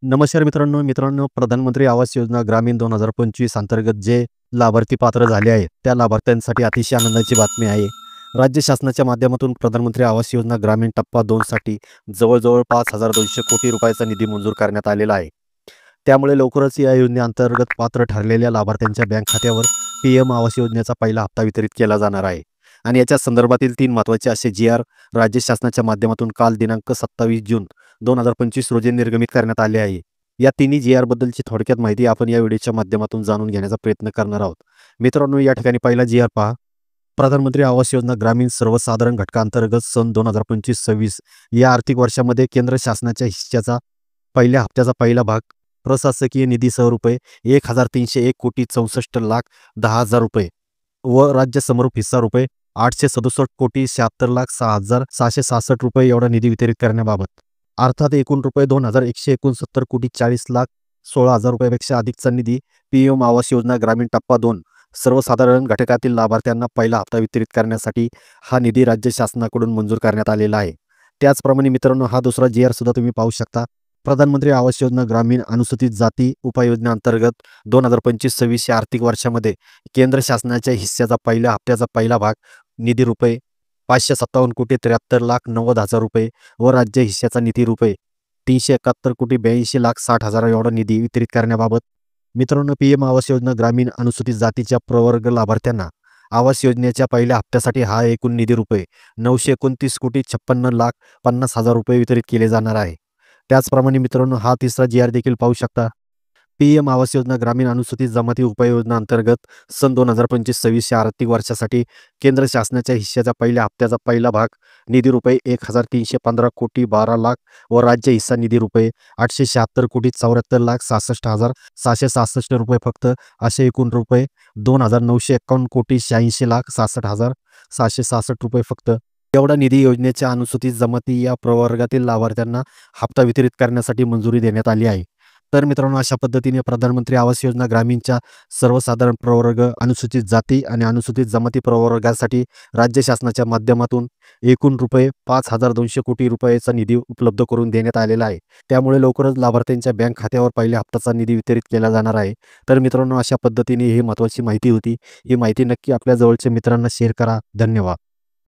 नमस्कार मित्रांनो, प्रधानमंत्री आवास योजना ग्रामीण 2025 अंतर्गत जे लाभार्थी पात्र झाले आहेत, त्या लाभार्थ्यांसाठी अतिशय आनंदाची बातमी आहे. राज्य शासनाच्या माध्यमातून प्रधानमंत्री आवास योजना ग्रामीण टप्पा 2 साठी जवळ-जवळ 5,200 कोटी रुपयाचा निधी मंजूर करण्यात आलेला आहे. त्यामुळे लवकरच या योजनेअंतर्गत पात्र ठरलेल्या लाभार्थ्यांच्या बँक खात्यावर पीएम आवास योजनेचा पहिला हप्ता वितरित केला जाणार आहे. आणि याच्या संदर्भातील 3 महत्त्वाचे असे जी-आर राज्य शासनाच्या माध्यमातून काल दिनांक 27 जून 2025 रोजी निर्गमित करण्यात आले आहे. या तिन्ही जी-आरबद्दलची थोडक्यात माहिती आपण या व्हिडिओच्या माध्यमातून जाणून घेण्याचा प्रयत्न करणार आहोत. मित्रांनो, या ठिकाणी पहिला जी-आर पहा. प्रधानमंत्री आवास योजना ग्रामीण सर्वसाधारण घटकाअंतर्गत सन 2025-26 या आर्थिक वर्षामध्ये केंद्र शासनाच्या हिश्श्याचा पहिल्या हप्त्याचा पहिला भाग प्रशासकीय निधीसह रुपये 1,301 कोटी 64 लाख 10,000 रुपये व राज्य समरूप हिस्सा रुपये 867 कोटी 76 लाख 6,666 रुपये एवढा निधी वितरित करण्याबाबत, अर्थात एकूण रुपये 2,169 कोटी 40 लाख 16,000 रुपयापेक्षा अधिकचा निधी पीएम आवास योजना ग्रामीण टप्पा 2 सर्वसाधारण घटकातील लाभार्थ्यांना पहिला हप्ता वितरित करण्यासाठी हा निधी राज्य शासनाकडून मंजूर करण्यात आलेला आहे. त्याचप्रमाणे मित्रांनो, हा दुसरा जी-आर सुद्धा तुम्ही पाहू शकता. प्रधानमंत्री आवास योजना ग्रामीण अनुसूचित जाती उपाययोजनेअंतर्गत 2025-26 या आर्थिक वर्षामध्ये केंद्र शासनाच्या हिस्स्याचा पहिल्या हप्त्याचा पहिला भाग निधी रुपये 557 कोटी 73 लाख 90,000 रुपये व राज्य हिस्स्याचा निधी रुपये 371 कोटी 82 लाख 60,000 एवढा निधी वितरित करण्याबाबत, मित्रांनो, पीएम आवास योजना ग्रामीण अनुसूचित जातीच्या प्रवर्ग लाभार्थ्यांना आवास योजनेच्या पहिल्या हप्त्यासाठी हा एकूण निधी रुपये 929 कोटी 56 लाख 50,000 रुपये वितरित केले जाणार आहे. त्याचप्रमाणे मित्रांनो, हा तिसरा जी-आर देखील पाहू शकता. पीएम आवास योजना ग्रामीण अनुसूचित जमाती उपाययोजना अंतर्गत सन 2025-26 या आर्थिक वर्षासाठी केंद्र शासनाच्या हिस्स्याच्या पहिल्या हप्त्याचा पहिला भाग निधी रुपये 1,315 कोटी 12 लाख व राज्य हिस्सा निधी रुपये 876 कोटी 74 लाख 66,666 रुपये फक्त, असे एकूण रुपये 2,951 कोटी 86 लाख 66,666 रुपये फक्त एवढा निधी योजनेच्या अनुसूचित जमाती या प्रवर्गातील लाभार्थ्यांना हप्ता वितरित करण्यासाठी मंजुरी देण्यात आली आहे. तर मित्रांनो, अशा पद्धतीने प्रधानमंत्री आवास योजना ग्रामीणच्या सर्वसाधारण प्रवर्ग, अनुसूचित जाती आणि अनुसूचित जमाती प्रवर्गासाठी राज्य शासनाच्या माध्यमातून एकूण रुपये 5,200 कोटी रुपयाचा निधी उपलब्ध करून देण्यात आलेला आहे. त्यामुळे लवकरच लाभार्थ्यांच्या बँक खात्यावर पहिल्या हप्त्याचा निधी वितरित केला जाणार आहे. तर मित्रांनो, अशा पद्धतीने ही महत्त्वाची माहिती होती. ही माहिती नक्की आपल्या जवळच्या मित्रांना शेअर करा. धन्यवाद.